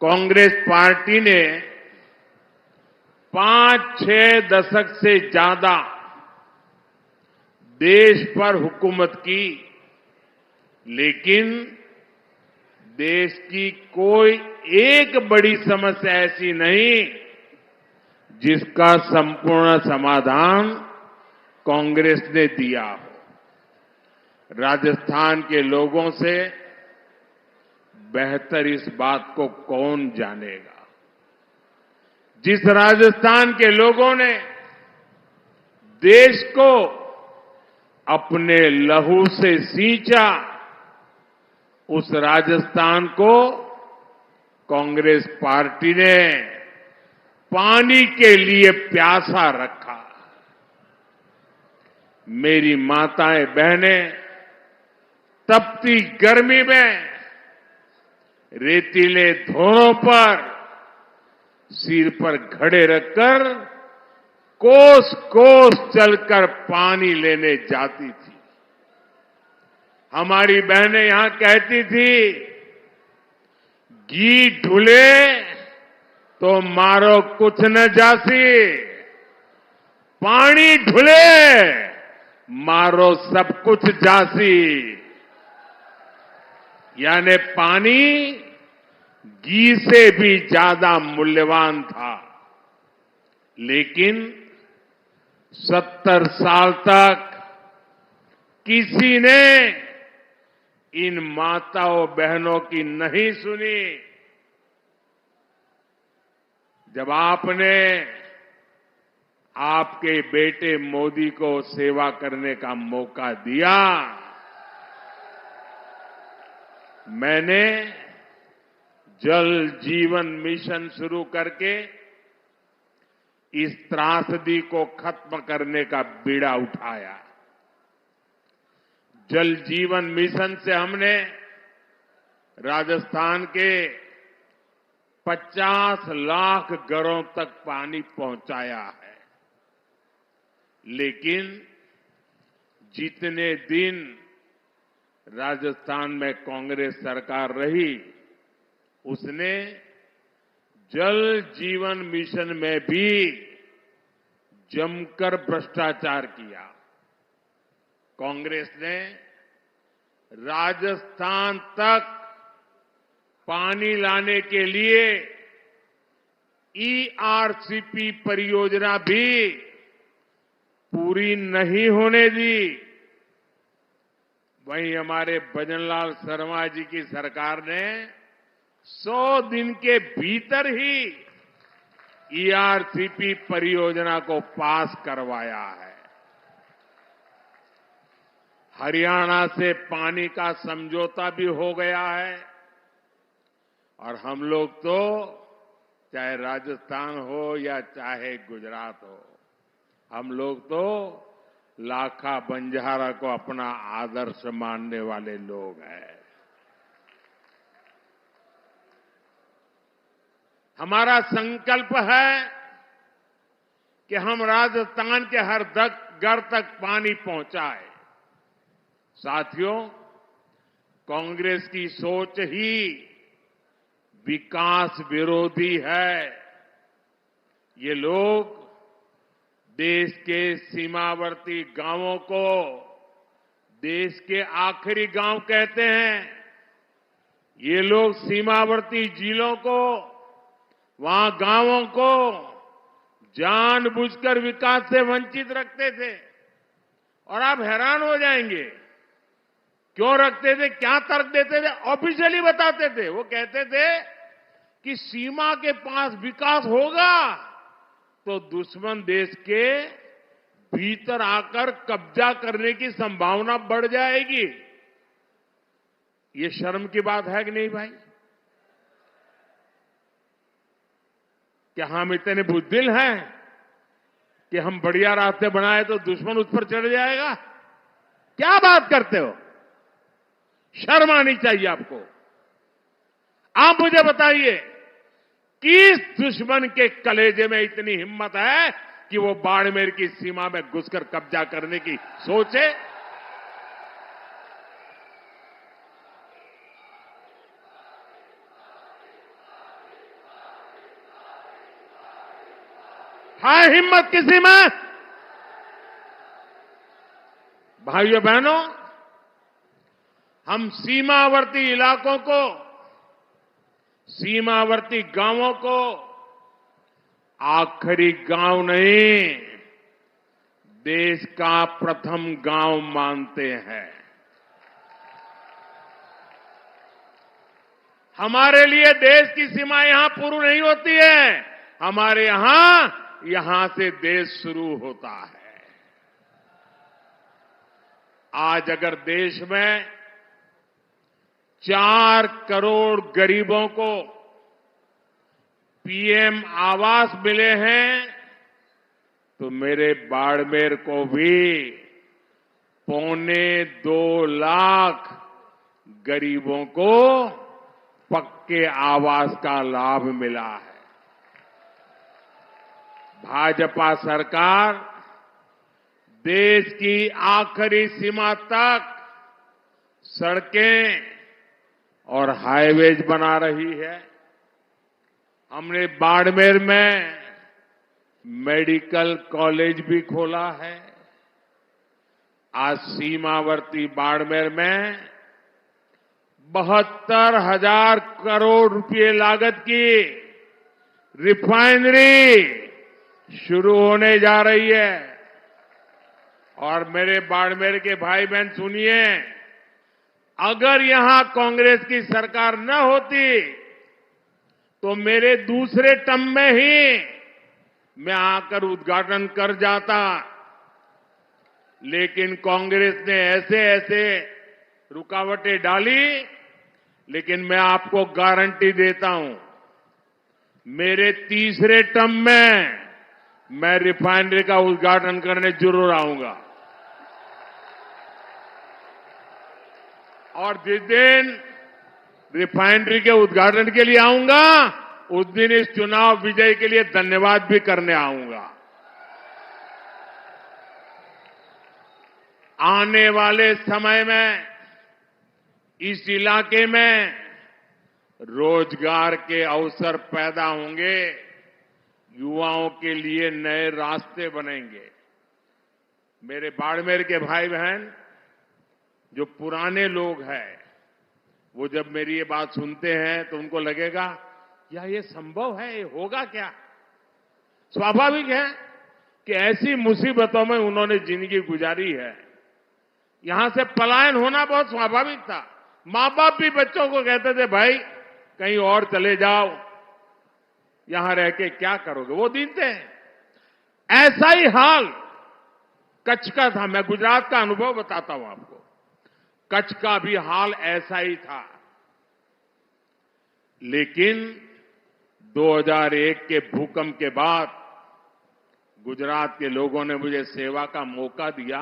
Congress party ने 5-6 दशक से ज्यादा देश पर हुकूमत की, लेकिन देश की कोई एक बड़ी समस्या ऐसी नहीं जिसका संपूर्ण समाधान कांग्रेस ने दिया हो। राजस्थान के लोगों से बेहतर इस बात को कौन जानेगा। जिस राजस्थान के लोगों ने देश को अपने लहू से सींचा, उस राजस्थान को कांग्रेस पार्टी ने पानी के लिए प्यासा रखा। मेरी माताएं बहनें तपती गर्मी में रेतीले धोरों पर सिर पर घड़े रखकर कोस कोस चलकर पानी लेने जाती थी। हमारी बहनें यहां कहती थी, घी ढुले तो मारो कुछ न जासी, पानी ढुले मारो सब कुछ जासी। यानी पानी घी से भी ज्यादा मूल्यवान था। लेकिन 70 साल तक किसी ने इन माताओं बहनों की नहीं सुनी। जब आपने आपके बेटे मोदी को सेवा करने का मौका दिया, मैंने जल जीवन मिशन शुरू करके इस त्रासदी को खत्म करने का बीड़ा उठाया। जल जीवन मिशन से हमने राजस्थान के 50 लाख घरों तक पानी पहुंचाया है। लेकिन जितने दिन राजस्थान में कांग्रेस सरकार रही, उसने जल जीवन मिशन में भी जमकर भ्रष्टाचार किया। कांग्रेस ने राजस्थान तक पानी लाने के लिए ईआरसीपी परियोजना भी पूरी नहीं होने दी। वहीं हमारे भजनलाल शर्मा जी की सरकार ने 100 दिन के भीतर ही ईआरसीपी परियोजना को पास करवाया है। हरियाणा से पानी का समझौता भी हो गया है और हम लोग तो चाहे राजस्थान हो या चाहे गुजरात हो, हम लोग तो लाखा बंजारा को अपना आदर्श मानने वाले लोग हैं। हमारा संकल्प है कि हम राजस्थान के हर घर तक पानी पहुंचाए। साथियों, कांग्रेस की सोच ही विकास विरोधी है। ये लोग देश के सीमावर्ती गांवों को देश के आखिरी गांव कहते हैं। ये लोग सीमावर्ती जिलों को, वहां गांवों को जानबूझकर विकास से वंचित रखते थे। और आप हैरान हो जाएंगे, क्यों रखते थे, क्या तर्क देते थे। ऑफिशियली बताते थे, वो कहते थे कि सीमा के पास विकास होगा तो दुश्मन देश के भीतर आकर कब्जा करने की संभावना बढ़ जाएगी। ये शर्म की बात है कि नहीं भाई? क्या हम इतने बुद्धिल हैं कि हम बढ़िया रास्ते बनाए तो दुश्मन उस पर चढ़ जाएगा? क्या बात करते हो? शर्म आनी चाहिए आपको। आप मुझे बताइए, किस दुश्मन के कलेजे में इतनी हिम्मत है कि वो बाड़मेर की सीमा में घुसकर कब्जा करने की सोचे? है हिम्मत किसी में? भाइयों बहनों, हम सीमावर्ती इलाकों को, सीमावर्ती गांवों को आखिरी गांव नहीं, देश का प्रथम गांव मानते हैं। हमारे लिए देश की सीमा यहां पूरी नहीं होती है, हमारे यहां से देश शुरू होता है। आज अगर देश में 4 करोड़ गरीबों को पीएम आवास मिले हैं, तो मेरे बाड़मेर को भी 2.25 लाख गरीबों को पक्के आवास का लाभ मिला है। भाजपा सरकार देश की आखिरी सीमा तक सड़कें और हाईवेज बना रही है। हमने बाड़मेर में मेडिकल कॉलेज भी खोला है। आज सीमावर्ती बाड़मेर में 72,000 करोड़ रुपए लागत की रिफाइनरी शुरू होने जा रही है। और मेरे बाड़मेर के भाई बहन सुनिए, अगर यहां कांग्रेस की सरकार न होती तो मेरे दूसरे टर्म में ही मैं आकर उद्घाटन कर जाता, लेकिन कांग्रेस ने ऐसे ऐसे रुकावटें डाली। लेकिन मैं आपको गारंटी देता हूं, मेरे तीसरे टर्म में मैं रिफाइनरी का उद्घाटन करने जरूर आऊंगा। और जिस दिन रिफाइनरी के उद्घाटन के लिए आऊंगा, उस दिन इस चुनाव विजय के लिए धन्यवाद भी करने आऊंगा। आने वाले समय में इस इलाके में रोजगार के अवसर पैदा होंगे, युवाओं के लिए नए रास्ते बनेंगे। मेरे बाड़मेर के भाई बहन जो पुराने लोग हैं, वो जब मेरी ये बात सुनते हैं तो उनको लगेगा या ये संभव है, ये होगा क्या? स्वाभाविक है कि ऐसी मुसीबतों में उन्होंने जिंदगी गुजारी है। यहां से पलायन होना बहुत स्वाभाविक था। मां बाप भी बच्चों को कहते थे, भाई कहीं और चले जाओ, यहां रह के क्या करोगे? वो दिन थे। ऐसा ही हाल कच्छ का था। मैं गुजरात का अनुभव बताता हूं आपको। कच्छ का भी हाल ऐसा ही था। लेकिन 2001 के भूकंप के बाद गुजरात के लोगों ने मुझे सेवा का मौका दिया।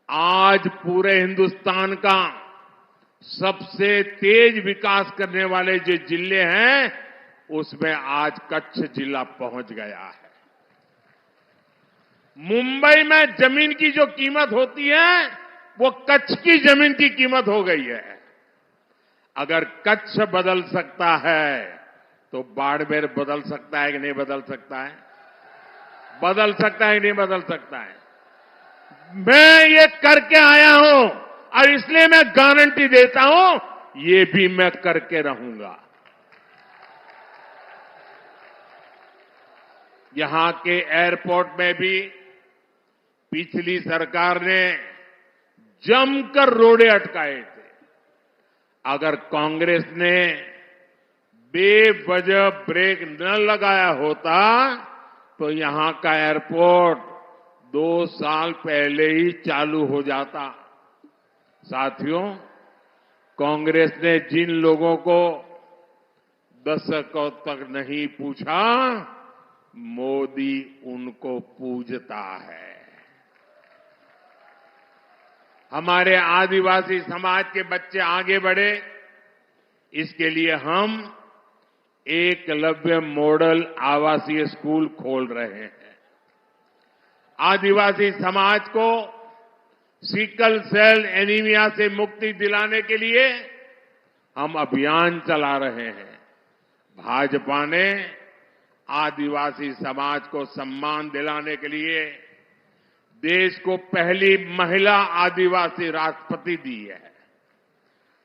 आज पूरे हिंदुस्तान का सबसे तेज विकास करने वाले जो जिले हैं, उसमें आज कच्छ जिला पहुंच गया है। मुंबई में जमीन की जो कीमत होती है, वो कच्छ की जमीन की कीमत हो गई है। अगर कच्छ बदल सकता है तो बाड़मेर बदल सकता है कि नहीं बदल सकता है? बदल सकता है कि नहीं बदल सकता है? मैं ये करके आया हूं और इसलिए मैं गारंटी देता हूं, ये भी मैं करके रहूंगा। यहां के एयरपोर्ट में भी पिछली सरकार ने जमकर रोड़े अटकाए थे। अगर कांग्रेस ने बेवजह ब्रेक न लगाया होता तो यहां का एयरपोर्ट 2 साल पहले ही चालू हो जाता। साथियों, कांग्रेस ने जिन लोगों को दशकों तक नहीं पूछा, मोदी उनको पूजता है। हमारे आदिवासी समाज के बच्चे आगे बढ़े, इसके लिए हम एकलव्य मॉडल आवासीय स्कूल खोल रहे हैं। आदिवासी समाज को सिकल सेल एनीमिया से मुक्ति दिलाने के लिए हम अभियान चला रहे हैं। भाजपा ने आदिवासी समाज को सम्मान दिलाने के लिए देश को पहली महिला आदिवासी राष्ट्रपति दी है।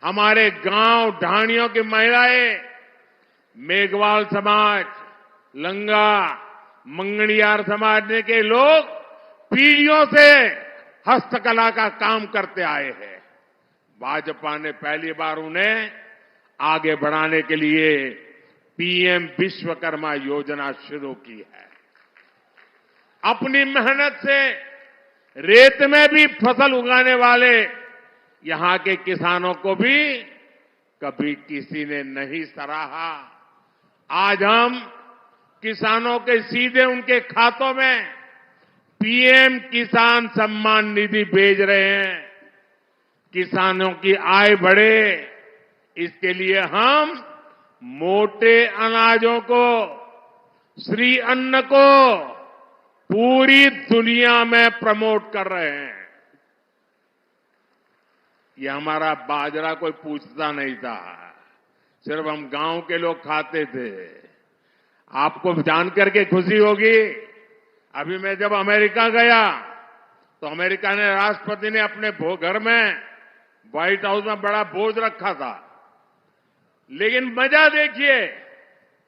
हमारे गांव ढाणियों की महिलाएं, मेघवाल समाज, लंगा, मंगणियार समाज के लोग पीढ़ियों से हस्तकला का काम करते आए हैं। भाजपा ने पहली बार उन्हें आगे बढ़ाने के लिए पीएम विश्वकर्मा योजना शुरू की है। अपनी मेहनत से रेत में भी फसल उगाने वाले यहां के किसानों को भी कभी किसी ने नहीं सराहा। आज हम किसानों के सीधे उनके खातों में पीएम किसान सम्मान निधि भेज रहे हैं। किसानों की आय बढ़े, इसके लिए हम मोटे अनाजों को, श्री अन्न को पूरी दुनिया में प्रमोट कर रहे हैं। ये हमारा बाजरा कोई पूछता नहीं था, सिर्फ हम गांव के लोग खाते थे। आपको जानकर के खुशी होगी, अभी मैं जब अमेरिका गया तो अमेरिका ने राष्ट्रपति ने अपने घर में व्हाइट हाउस में बड़ा भोज रखा था, लेकिन मजा देखिए,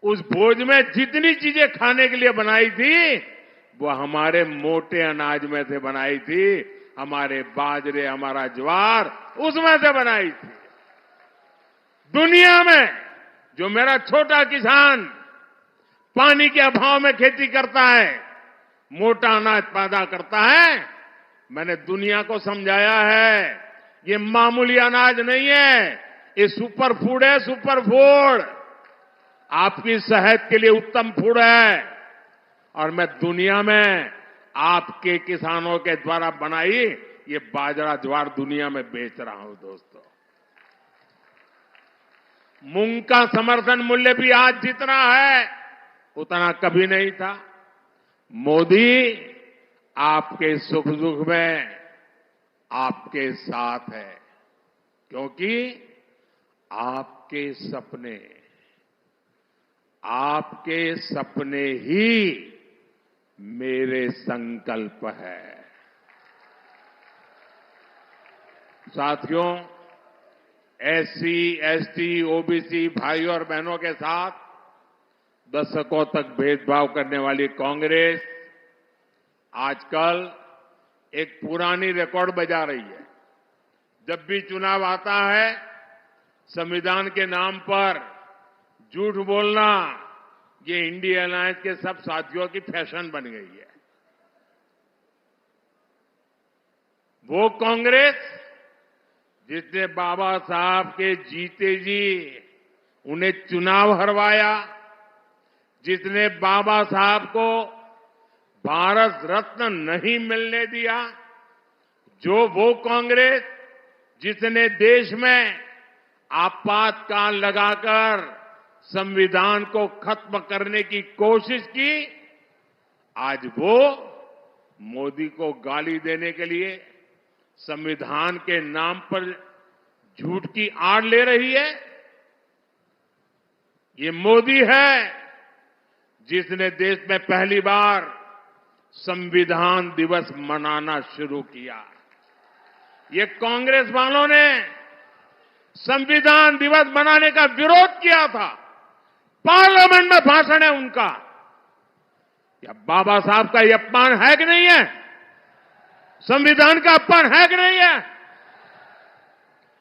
उस भोज में जितनी चीजें खाने के लिए बनाई थी वो हमारे मोटे अनाज में से बनाई थी। हमारे बाजरे, हमारा ज्वार उसमें से बनाई थी। दुनिया में जो मेरा छोटा किसान पानी के अभाव में खेती करता है, मोटा अनाज पैदा करता है, मैंने दुनिया को समझाया है ये मामूली अनाज नहीं है, ये सुपर फूड है, सुपर फूड। आपकी सेहत के लिए उत्तम फूड है और मैं दुनिया में आपके किसानों के द्वारा बनाई ये बाजरा ज्वार दुनिया में बेच रहा हूं। दोस्तों, मूंग का समर्थन मूल्य भी आज जितना है उतना कभी नहीं था। मोदी आपके सुख दुख में आपके साथ है, क्योंकि आपके सपने ही मेरे संकल्प है। साथियों, एससी, एसटी, ओबीसी भाइयों और बहनों के साथ दशकों तक भेदभाव करने वाली कांग्रेस आजकल एक पुरानी रिकॉर्ड बजा रही है। जब भी चुनाव आता है, संविधान के नाम पर झूठ बोलना ये इंडिया अलायंस के सब साथियों की फैशन बन गई है। वो कांग्रेस जिसने बाबा साहब के जीते जी उन्हें चुनाव हरवाया, जिसने बाबा साहब को भारत रत्न नहीं मिलने दिया, जो वो कांग्रेस जिसने देश में आपातकाल लगाकर संविधान को खत्म करने की कोशिश की, आज वो मोदी को गाली देने के लिए संविधान के नाम पर झूठ की आड़ ले रही है। ये मोदी है जिसने देश में पहली बार संविधान दिवस मनाना शुरू किया। ये कांग्रेस वालों ने संविधान दिवस मनाने का विरोध किया था। पार्लियामेंट में भाषण है उनका। क्या बाबा साहब का ये अपमान है कि नहीं है? संविधान का अपमान है कि नहीं है?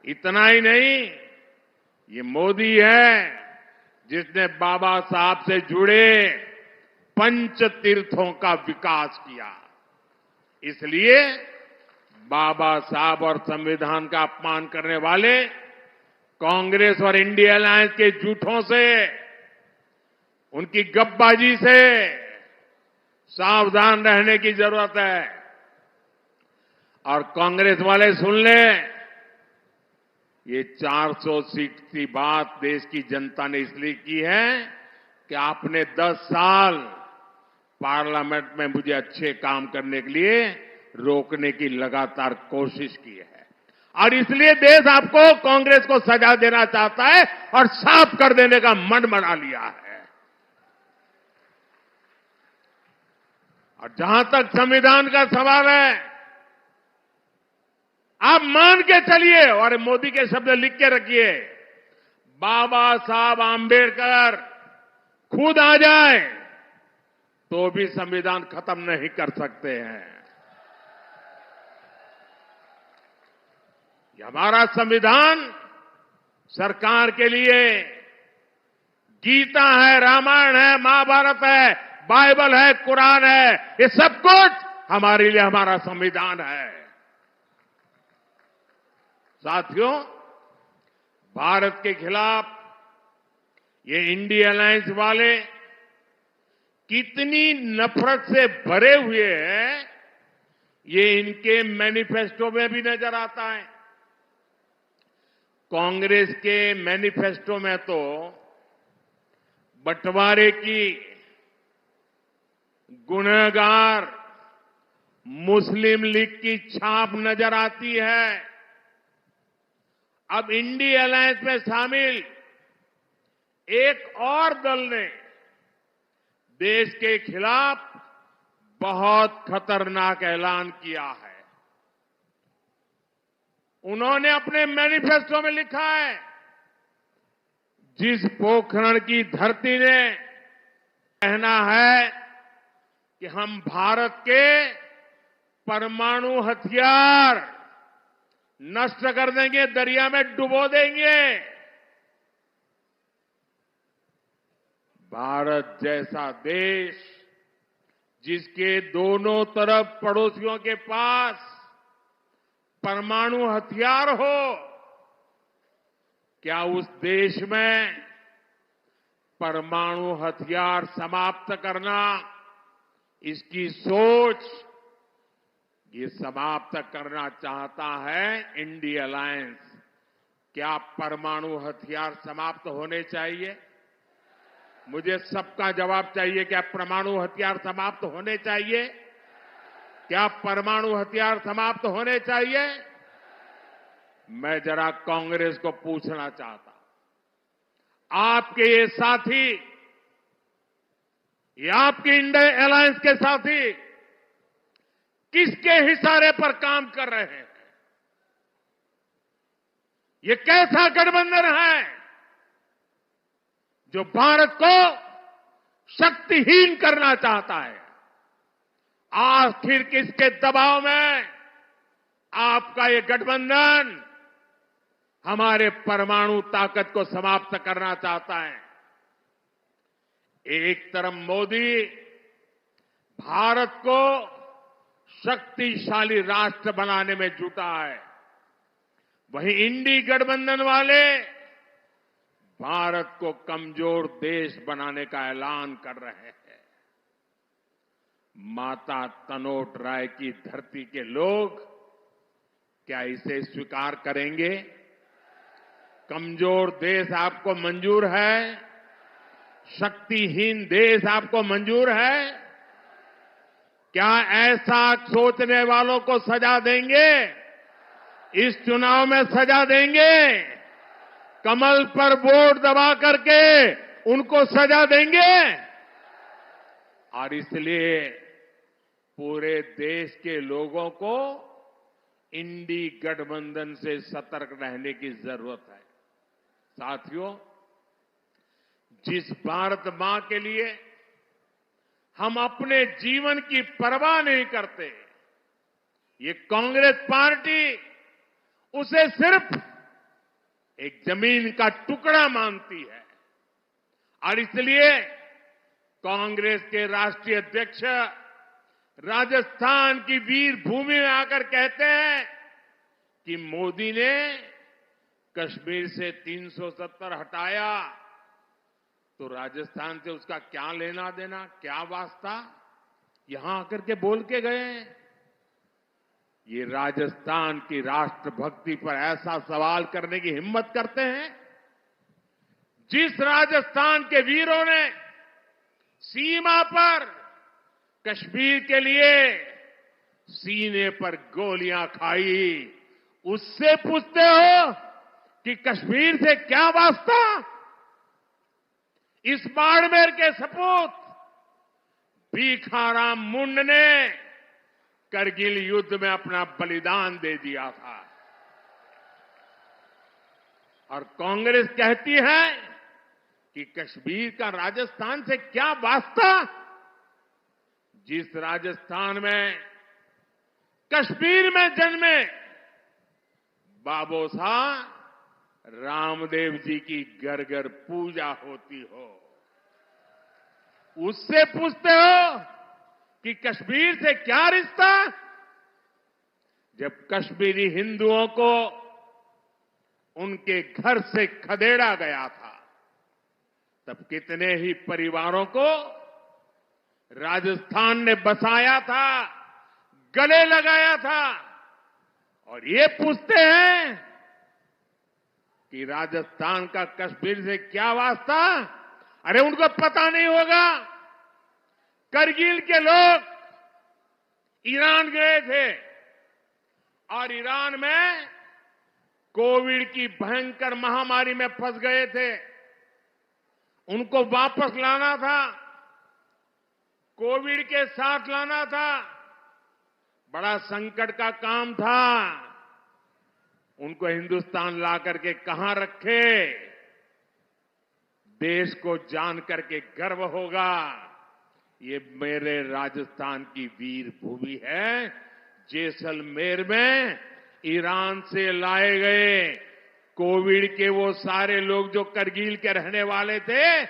इतना ही नहीं, ये मोदी है जिसने बाबा साहब से जुड़े पंच तीर्थों का विकास किया। इसलिए बाबा साहब और संविधान का अपमान करने वाले कांग्रेस और इंडिया अलायंस के झूठों से, उनकी गपबाजी से सावधान रहने की जरूरत है। और कांग्रेस वाले सुन लें, ये 400 सीट की बात देश की जनता ने इसलिए की है कि आपने 10 साल पार्लियामेंट में मुझे अच्छे काम करने के लिए रोकने की लगातार कोशिश की है, और इसलिए देश आपको, कांग्रेस को सजा देना चाहता है और साफ कर देने का मन बना लिया है। और जहां तक संविधान का सवाल है, आप मान के चलिए और मोदी के शब्द लिख के रखिए, बाबा साहब आंबेडकर खुद आ जाए तो भी संविधान खत्म नहीं कर सकते हैं। ये हमारा संविधान सरकार के लिए गीता है, रामायण है, महाभारत है, बाइबल है, कुरान है, ये सब कुछ हमारे लिए हमारा संविधान है। साथियों, भारत के खिलाफ ये इंडिया अलायंस वाले कितनी नफरत से भरे हुए हैं, ये इनके मैनिफेस्टो में भी नजर आता है। कांग्रेस के मैनिफेस्टो में तो बंटवारे की गुनहगार मुस्लिम लीग की छाप नजर आती है। अब इंडिया अलायंस में शामिल एक और दल ने देश के खिलाफ बहुत खतरनाक ऐलान किया है। उन्होंने अपने मैनिफेस्टो में लिखा है, जिस पोखरण की धरती ने कहना है कि हम भारत के परमाणु हथियार नष्ट कर देंगे, दरिया में डुबो देंगे। भारत जैसा देश जिसके दोनों तरफ पड़ोसियों के पास परमाणु हथियार हो, क्या उस देश में परमाणु हथियार समाप्त करना, इसकी सोच ये समाप्त करना चाहता है इंडिया अलायंस? क्या परमाणु हथियार समाप्त होने चाहिए? मुझे सबका जवाब चाहिए। क्या परमाणु हथियार समाप्त होने चाहिए? क्या परमाणु हथियार समाप्त होने चाहिए? मैं जरा कांग्रेस को पूछना चाहता हूं, आपके ये साथी, ये आपके इंडिया अलायंस के साथी किसके इशारे पर काम कर रहे हैं? ये कैसा गठबंधन है जो भारत को शक्तिहीन करना चाहता है? आखिर किसके दबाव में आपका ये गठबंधन हमारे परमाणु ताकत को समाप्त करना चाहता है? एक तरफ मोदी भारत को शक्तिशाली राष्ट्र बनाने में जुटा है, वहीं इंडी गठबंधन वाले भारत को कमजोर देश बनाने का ऐलान कर रहे हैं। माता तनोट राय की धरती के लोग क्या इसे स्वीकार करेंगे? कमजोर देश आपको मंजूर है? शक्तिहीन देश आपको मंजूर है? क्या ऐसा सोचने वालों को सजा देंगे? इस चुनाव में सजा देंगे? कमल पर वोट दबा करके उनको सजा देंगे? और इसलिए पूरे देश के लोगों को इंडी गठबंधन से सतर्क रहने की जरूरत है। साथियों, जिस भारत मां के लिए हम अपने जीवन की परवाह नहीं करते, ये कांग्रेस पार्टी उसे सिर्फ एक जमीन का टुकड़ा मानती है। और इसलिए कांग्रेस के राष्ट्रीय अध्यक्ष राजस्थान की वीर भूमि में आकर कहते हैं कि मोदी ने कश्मीर से 370 हटाया तो राजस्थान से उसका क्या लेना देना, क्या वास्ता? यहां आकर के बोल के गए। ये राजस्थान की राष्ट्रभक्ति पर ऐसा सवाल करने की हिम्मत करते हैं? जिस राजस्थान के वीरों ने सीमा पर कश्मीर के लिए सीने पर गोलियां खाई, उससे पूछते हो कि कश्मीर से क्या वास्ता? इस बाड़मेर के सपूत भीखाराम मुंड ने करगिल युद्ध में अपना बलिदान दे दिया था। और कांग्रेस कहती है कि कश्मीर का राजस्थान से क्या वास्ता। जिस राजस्थान में कश्मीर में जन्मे बाबू साहब रामदेव जी की घर घर पूजा होती हो, उससे पूछते हो कि कश्मीर से क्या रिश्ता। जब कश्मीरी हिंदुओं को उनके घर से खदेड़ा गया था, तब कितने ही परिवारों को राजस्थान ने बसाया था, गले लगाया था। और ये पूछते हैं कि राजस्थान का कश्मीर से क्या वास्ता। अरे उनको पता नहीं होगा, करगिल के लोग ईरान गए थे और ईरान में कोविड की भयंकर महामारी में फंस गए थे। उनको वापस लाना था, कोविड के साथ लाना था, बड़ा संकट का काम था। उनको हिंदुस्तान ला करके कहां रखे, देश को जान करके गर्व होगा। ये मेरे राजस्थान की वीर भूमि है। जैसलमेर में ईरान से लाए गए कोविड के वो सारे लोग जो करगिल के रहने वाले थे,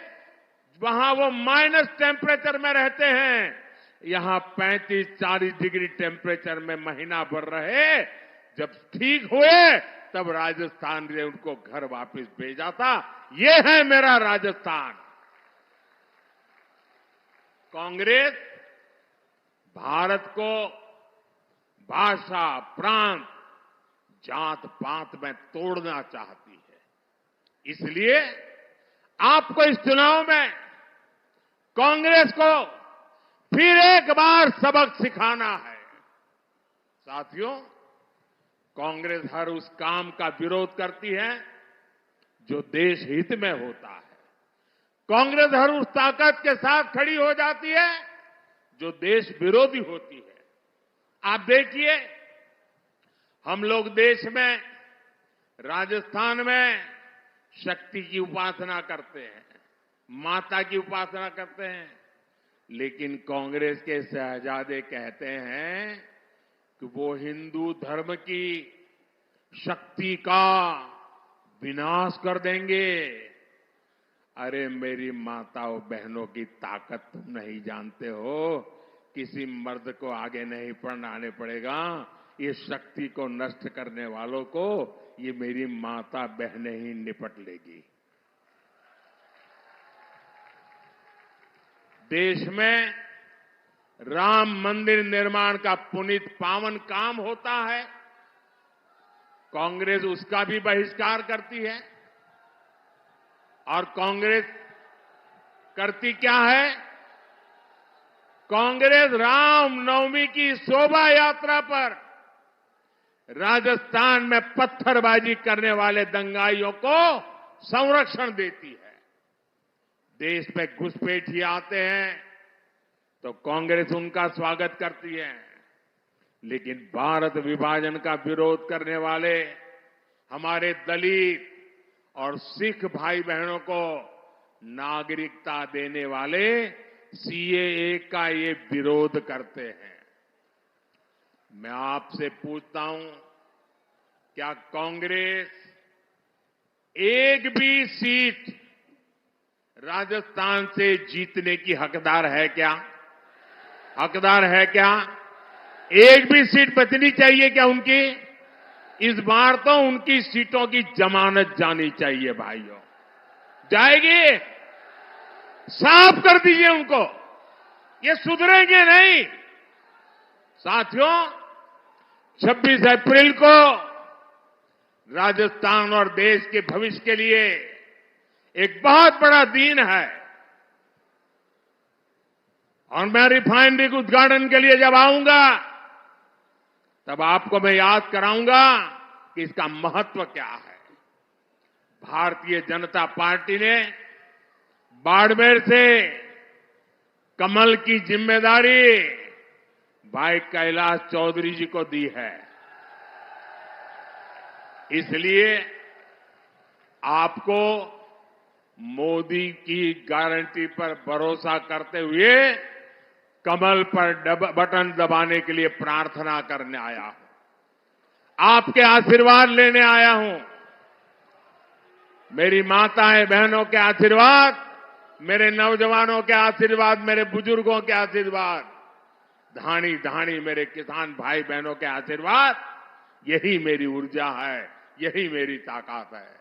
वहां वो माइनस टेम्परेचर में रहते हैं। यहां 35-40 डिग्री टेम्परेचर में महीना भर रहे। जब ठीक हुए तब राजस्थान ने उनको घर वापस भेजा था। ये है मेरा राजस्थान। कांग्रेस भारत को भाषा, प्रांत, जात पात में तोड़ना चाहती है। इसलिए आपको इस चुनाव में कांग्रेस को फिर एक बार सबक सिखाना है। साथियों, कांग्रेस हर उस काम का विरोध करती है जो देश हित में होता है। कांग्रेस हर उस ताकत के साथ खड़ी हो जाती है जो देश विरोधी होती है। आप देखिए, हम लोग देश में, राजस्थान में शक्ति की उपासना करते हैं, माता की उपासना करते हैं। लेकिन कांग्रेस के शहजादे कहते हैं कि वो हिंदू धर्म की शक्ति का विनाश कर देंगे। अरे मेरी माताओं बहनों की ताकत तुम नहीं जानते हो। किसी मर्द को आगे नहीं बढ़ाने पड़ेगा। ये शक्ति को नष्ट करने वालों को ये मेरी माता बहनें ही निपट लेगी। देश में राम मंदिर निर्माण का पुनीत पावन काम होता है, कांग्रेस उसका भी बहिष्कार करती है। और कांग्रेस करती क्या है? कांग्रेस रामनवमी की शोभा यात्रा पर राजस्थान में पत्थरबाजी करने वाले दंगाइयों को संरक्षण देती है। देश में घुसपैठिए आते हैं तो कांग्रेस उनका स्वागत करती है। लेकिन भारत विभाजन का विरोध करने वाले हमारे दलित और सिख भाई बहनों को नागरिकता देने वाले सीएए का ये विरोध करते हैं। मैं आपसे पूछता हूं, क्या कांग्रेस एक भी सीट राजस्थान से जीतने की हकदार है क्या? हकदार है क्या? एक भी सीट बचनी चाहिए क्या उनकी? इस बार तो उनकी सीटों की जमानत जानी चाहिए भाइयों। जाएगी? साफ कर दीजिए उनको, ये सुधरेंगे नहीं। साथियों, 26 अप्रैल को राजस्थान और देश के भविष्य के लिए एक बहुत बड़ा दिन है। और मैं रिफाइनरी के उद्घाटन के लिए जब आऊंगा तब आपको मैं याद कराऊंगा कि इसका महत्व क्या है। भारतीय जनता पार्टी ने बाड़मेर से कमल की जिम्मेदारी भाई कैलाश चौधरी जी को दी है। इसलिए आपको मोदी की गारंटी पर भरोसा करते हुए कमल पर बटन दबाने के लिए प्रार्थना करने आया हूं। आपके आशीर्वाद लेने आया हूं। मेरी माताएं बहनों के आशीर्वाद, मेरे नौजवानों के आशीर्वाद, मेरे बुजुर्गों के आशीर्वाद, धानी धानी मेरे किसान भाई बहनों के आशीर्वाद, यही मेरी ऊर्जा है, यही मेरी ताकत है।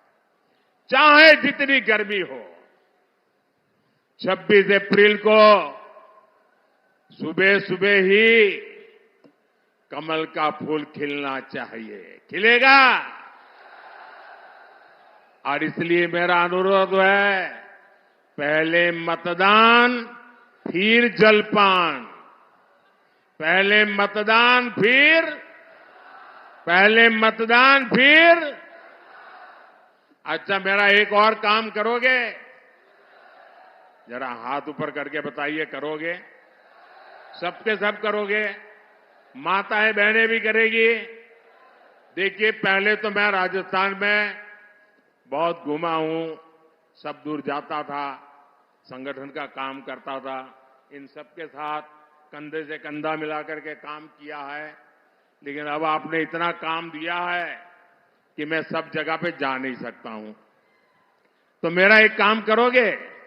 चाहे जितनी गर्मी हो, 26 अप्रैल को सुबह सुबह ही कमल का फूल खिलना चाहिए। खिलेगा। और इसलिए मेरा अनुरोध है, पहले मतदान फिर जलपान, पहले मतदान फिर अच्छा, मेरा एक और काम करोगे? जरा हाथ ऊपर करके बताइए, करोगे? सबके सब करोगे? माताएं बहनें भी करेगी? देखिए, पहले तो मैं राजस्थान में बहुत घूमा हूं, सब दूर जाता था, संगठन का काम करता था, इन सबके साथ कंधे से कंधा मिलाकर के काम किया है। लेकिन अब आपने इतना काम दिया है कि मैं सब जगह पे जा नहीं सकता हूं। तो मेरा एक काम करोगे?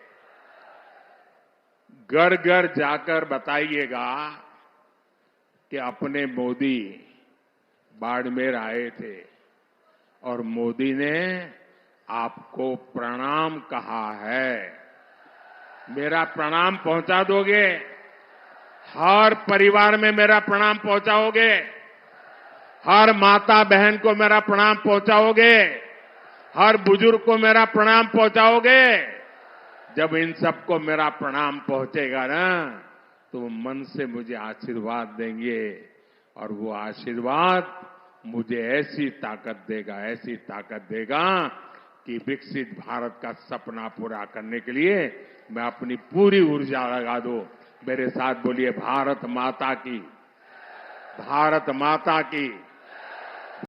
घर घर जाकर बताइएगा कि अपने मोदी बाड़मेर आए थे और मोदी ने आपको प्रणाम कहा है। मेरा प्रणाम पहुंचा दोगे? हर परिवार में मेरा प्रणाम पहुंचाओगे? हर माता बहन को मेरा प्रणाम पहुंचाओगे? हर बुजुर्ग को मेरा प्रणाम पहुंचाओगे? जब इन सबको मेरा प्रणाम पहुंचेगा ना, तो वो मन से मुझे आशीर्वाद देंगे और वो आशीर्वाद मुझे ऐसी ताकत देगा कि विकसित भारत का सपना पूरा करने के लिए मैं अपनी पूरी ऊर्जा लगा दूं। मेरे साथ बोलिए, भारत माता की, भारत माता की।